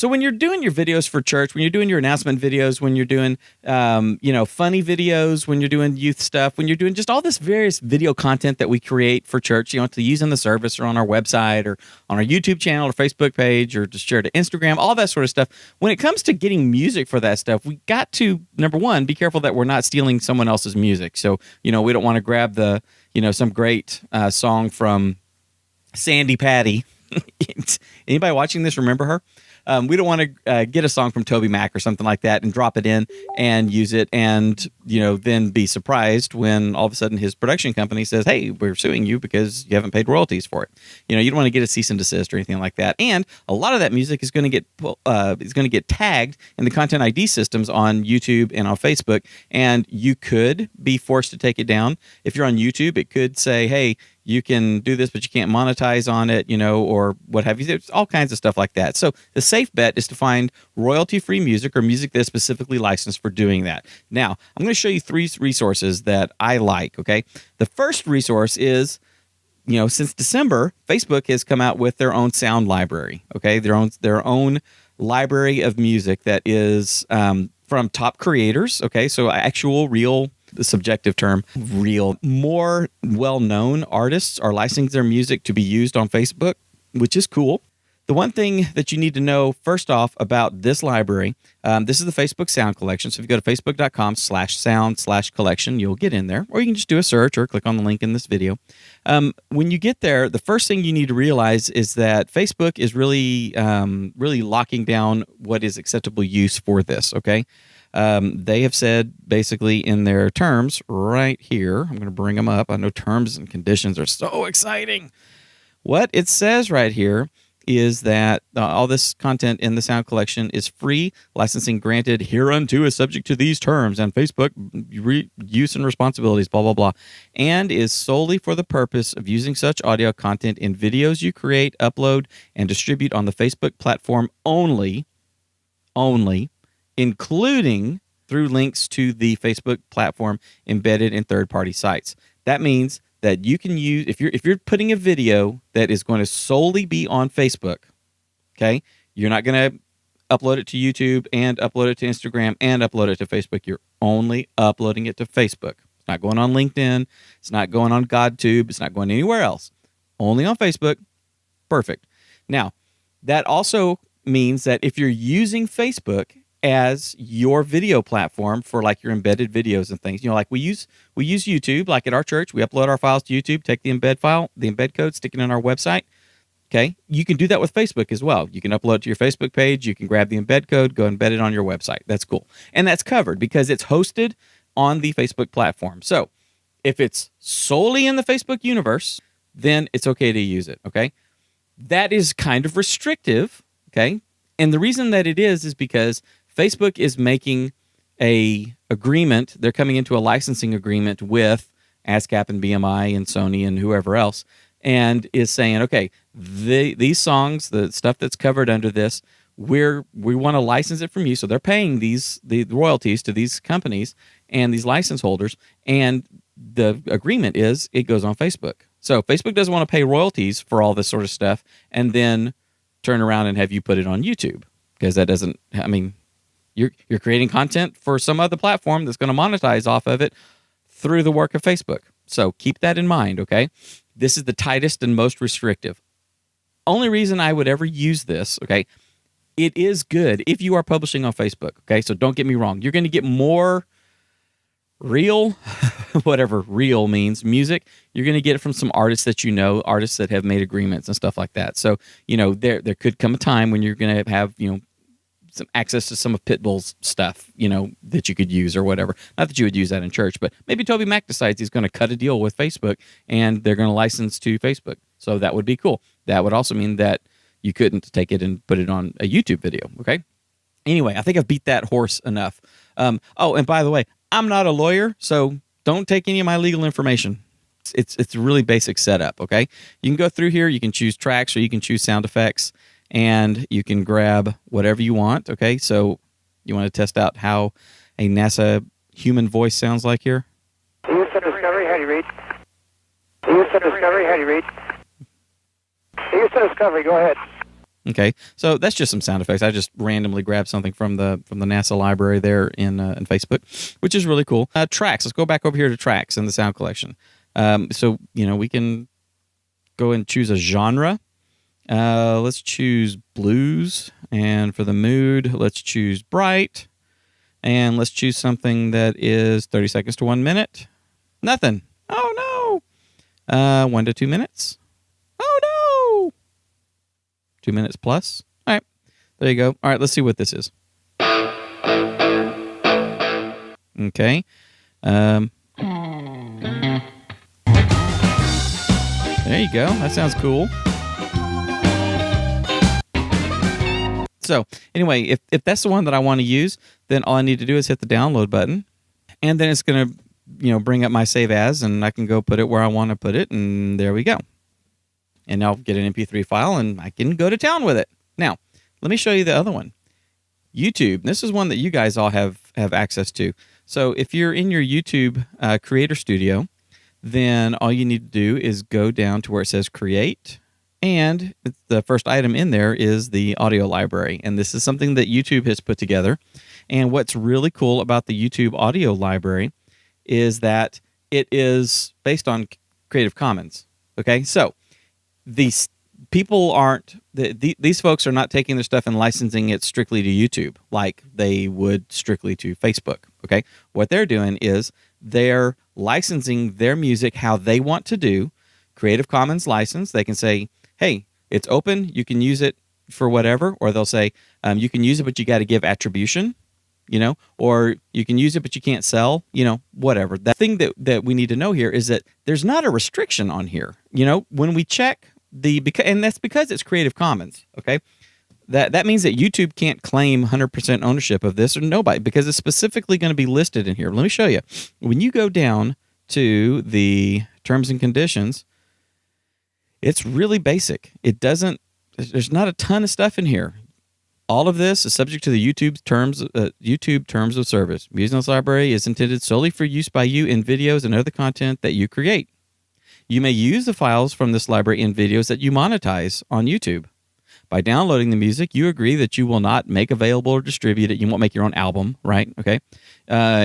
So when you're doing your videos for church, when you're doing your announcement videos, when you're doing, funny videos, when you're doing youth stuff, when you're doing just all this various video content that we create for church, to use in the service or on our website or on our YouTube channel or Facebook page or just share to Instagram, all that sort of stuff. When it comes to getting music for that stuff, we got to, number one, be careful that we're not stealing someone else's music. So, we don't want to grab some great song from Sandy Patty. Anybody watching this remember her? We don't want to get a song from Toby Mac or something like that and drop it in and use it and, then be surprised when all of a sudden his production company says, hey, we're suing you because you haven't paid royalties for it. You don't want to get a cease and desist or anything like that. And a lot of that music is going to get tagged in the content ID systems on YouTube and on Facebook, and you could be forced to take it down. If you're on YouTube, it could say, hey, you can do this, but you can't monetize on it, or what have you. There's all kinds of stuff like that. So the safe bet is to find royalty-free music or music that's specifically licensed for doing that. Now, I'm going to show you 3 resources that I like, okay? The first resource is, since December, Facebook has come out with their own sound library, okay? Their own library of music that is from top creators, okay? So actual, real, the subjective term, real, more well-known artists are licensing their music to be used on Facebook, which is cool. The one thing that you need to know first off about this library, this is the Facebook sound collection. So if you go to facebook.com/sound/collection, you'll get in there, or you can just do a search or click on the link in this video. When you get there, the first thing you need to realize is that Facebook is really locking down what is acceptable use for this, okay? They have said basically in their terms right here, I'm going to bring them up. I know terms and conditions are so exciting. What it says right here is that all this content in the sound collection is free, licensing granted hereunto is subject to these terms and Facebook use and responsibilities, blah, blah, blah, and is solely for the purpose of using such audio content in videos you create, upload, and distribute on the Facebook platform only, including through links to the Facebook platform embedded in third-party sites. That means that you can use, if you're putting a video that is going to solely be on Facebook, okay, you're not going to upload it to YouTube and upload it to Instagram and upload it to Facebook. You're only uploading it to Facebook. It's not going on LinkedIn. It's not going on GodTube. It's not going anywhere else. Only on Facebook. Perfect. Now, that also means that if you're using Facebook as your video platform for like your embedded videos and things, like we use YouTube, like at our church, we upload our files to YouTube, take the embed code, stick it in our website. Okay. You can do that with Facebook as well. You can upload it to your Facebook page. You can grab the embed code, go embed it on your website. That's cool. And that's covered because it's hosted on the Facebook platform. So if it's solely in the Facebook universe, then it's okay to use it. Okay. That is kind of restrictive. Okay. And the reason that it is because Facebook is making a agreement. They're coming into a licensing agreement with ASCAP and BMI and Sony and whoever else, and is saying, okay, these songs, the stuff that's covered under this, we want to license it from you. So they're paying the royalties to these companies and these license holders, and the agreement is it goes on Facebook. So Facebook doesn't want to pay royalties for all this sort of stuff and then turn around and have you put it on YouTube, because that doesn't, You're creating content for some other platform that's going to monetize off of it through the work of Facebook. So keep that in mind, okay? This is the tightest and most restrictive. Only reason I would ever use this, okay, it is good if you are publishing on Facebook, okay? So don't get me wrong. You're going to get more real, whatever real means, music. You're going to get it from some artists that artists that have made agreements and stuff like that. So, there could come a time when you're going to have, some access to some of Pitbull's stuff, that you could use or whatever. Not that you would use that in church, but maybe Toby Mac decides he's going to cut a deal with Facebook and they're going to license to Facebook. So that would be cool. That would also mean that you couldn't take it and put it on a YouTube video, okay? Anyway, I think I've beat that horse enough. Oh, and by the way, I'm not a lawyer, so don't take any of my legal information. It's a really basic setup, okay? You can go through here, you can choose tracks or you can choose sound effects, and you can grab whatever you want, okay? So you want to test out how a NASA human voice sounds like here? Houston Discovery, how do you read? Houston Discovery, how do you read? Houston Discovery, go ahead. Okay, so that's just some sound effects. I just randomly grabbed something from the NASA library there in Facebook, which is really cool. Tracks. Let's go back over here to tracks in the sound collection. So we can go and choose a genre. Let's choose blues, and for the mood, let's choose bright, and let's choose something that is 30 seconds to 1 minute. Nothing. Oh no. 1 to 2 minutes. Oh no. 2 minutes plus. All right. There you go. All right, let's see what this is. Okay. There you go. That sounds cool. So anyway, if that's the one that I want to use, then all I need to do is hit the download button, and then it's going to bring up my save as, and I can go put it where I want to put it, and there we go. And I'll get an MP3 file, and I can go to town with it. Now, let me show you the other one. YouTube. This is one that you guys all have access to. So if you're in your YouTube Creator Studio, then all you need to do is go down to where it says Create, and the first item in there is the audio library. And this is something that YouTube has put together. And what's really cool about the YouTube audio library is that it is based on Creative Commons. Okay, so these people aren't, these folks are not taking their stuff and licensing it strictly to YouTube like they would strictly to Facebook. Okay, what they're doing is they're licensing their music how they want to do. Creative Commons license, they can say, hey, it's open, you can use it for whatever, or they'll say, you can use it, but you got to give attribution, or you can use it, but you can't sell, whatever. The thing that we need to know here is that there's not a restriction on here. When we check and that's because it's Creative Commons, okay? That means that YouTube can't claim 100% ownership of this, or nobody, because it's specifically going to be listed in here. Let me show you. When you go down to the terms and conditions, it's really basic. There's not a ton of stuff in here. All of this is subject to the YouTube terms of service. Music in this library is intended solely for use by you in videos and other content that you create. You may use the files from this library in videos that you monetize on YouTube. By downloading the music, you agree that you will not make available or distribute it. You won't make your own album, right? Okay.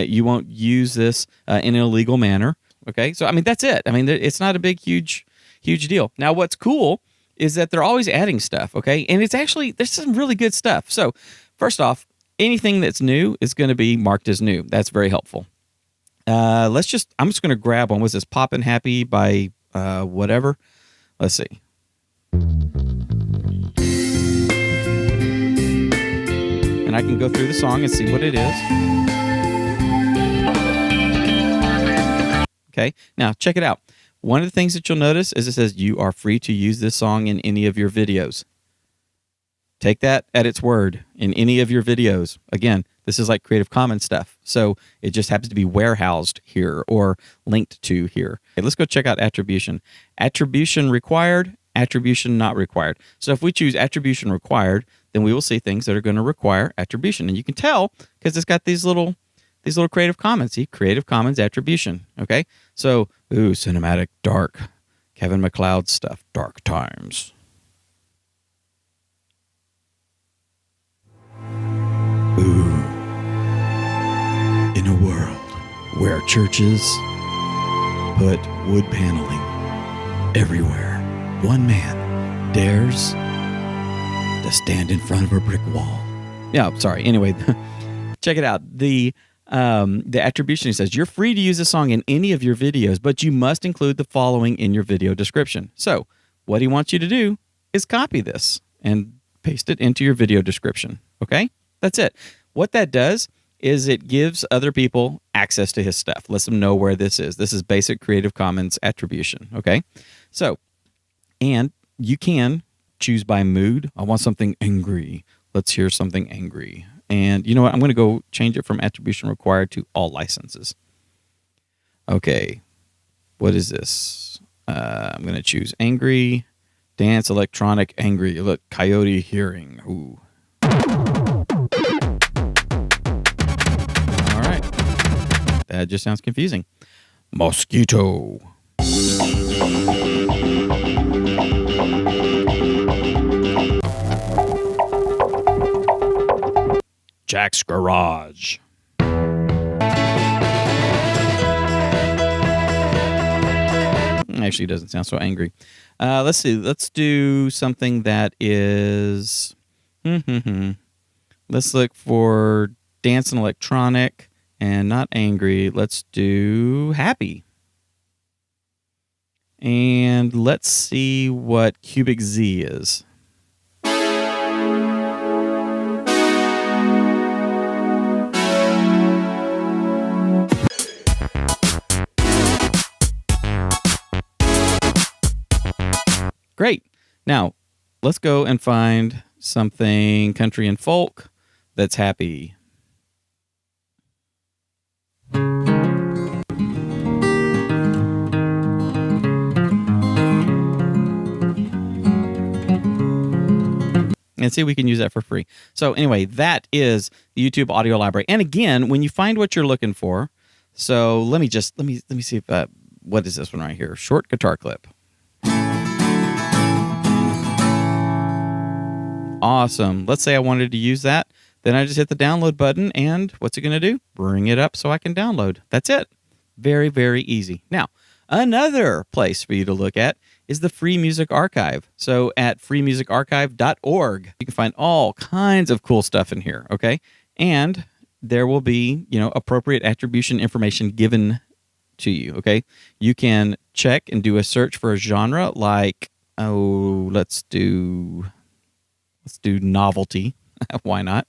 You won't use this in an illegal manner. Okay. So, that's it. It's not a big, huge deal. Now, what's cool is that they're always adding stuff. Okay. And there's some really good stuff. So, first off, anything that's new is going to be marked as new. That's very helpful. I'm just going to grab one. Was this Poppin' Happy by whatever? Let's see. And I can go through the song and see what it is. Okay, now check it out. One of the things that you'll notice is it says you are free to use this song in any of your videos. Take that at its word, in any of your videos. Again, this is like Creative Commons stuff, so it just happens to be warehoused here or linked to here. Okay, let's go check out attribution. Attribution required, attribution not required. So if we choose attribution required, then we will see things that are going to require attribution. And you can tell because it's got these little Creative Commons. See, Creative Commons attribution. Okay, so cinematic, dark, Kevin MacLeod stuff, dark times. In a world where churches put wood paneling everywhere, one man dares to stand in front of a brick wall. Yeah, sorry. Anyway, check it out. The attribution says you're free to use this song in any of your videos, but you must include the following in your video description. So what he wants you to do is copy this and paste it into your video description. Okay? That's it. What that does is it gives other people access to his stuff. Lets them know where this is. This is basic Creative Commons attribution. Okay? So, and you can choose by mood. I want something angry. Let's hear something angry. And you know what? I'm going to go change it from attribution required to all licenses. Okay. What is this? I'm going to choose angry, dance, electronic, angry. Look, coyote hearing. Ooh. All right. That just sounds confusing. Mosquito. Jack's Garage. Actually, it doesn't sound so angry. Let's see. Let's do something that is... Let's look for dance and electronic and not angry. Let's do happy. And let's see what Cubic Z is. Great. Now, let's go and find something country and folk that's happy. And see, we can use that for free. So anyway, that is the YouTube audio library. And again, when you find what you're looking for, so let me see if what is this one right here? Short guitar clip. Awesome. Let's say I wanted to use that. Then I just hit the download button, and what's it going to do? Bring it up so I can download. That's it. Very, very easy. Now, another place for you to look at is the Free Music Archive. So at freemusicarchive.org, you can find all kinds of cool stuff in here, okay? And there will be, appropriate attribution information given to you, okay? You can check and do a search for a genre like, let's do novelty. Why not?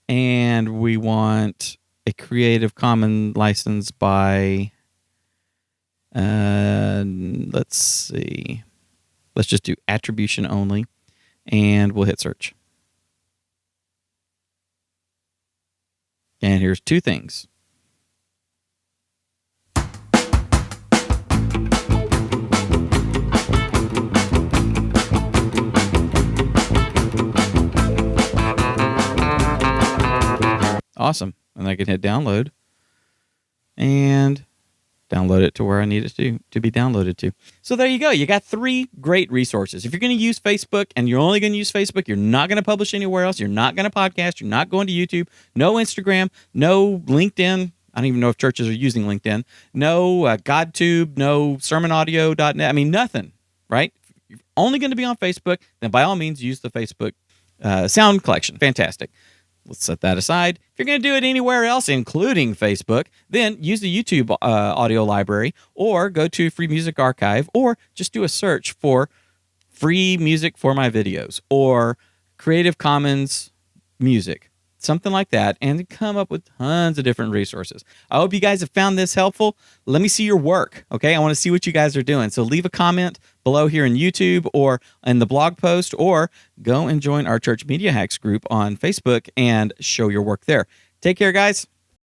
And we want a Creative Commons license by, let's see. Let's just do attribution only, and we'll hit search. And here's two things. Awesome. And I can hit download and download it to where I need it to be downloaded to. So there you go. You got 3 great resources. If you're going to use Facebook and you're only going to use Facebook, you're not going to publish anywhere else. You're not going to podcast. You're not going to YouTube. No Instagram. No LinkedIn. I don't even know if churches are using LinkedIn. No GodTube. No sermonaudio.net. I mean, nothing, right? If you're only going to be on Facebook, then by all means use the Facebook sound collection. Fantastic. Let's set that aside. If you're going to do it anywhere else, including Facebook, then use the YouTube audio library or go to Free Music Archive or just do a search for free music for my videos or Creative Commons music, something like that, and come up with tons of different resources. I hope you guys have found this helpful. Let me see your work, okay? I want to see what you guys are doing. So leave a comment below here in YouTube or in the blog post, or go and join our Church Media Hacks group on Facebook and show your work there. Take care, guys.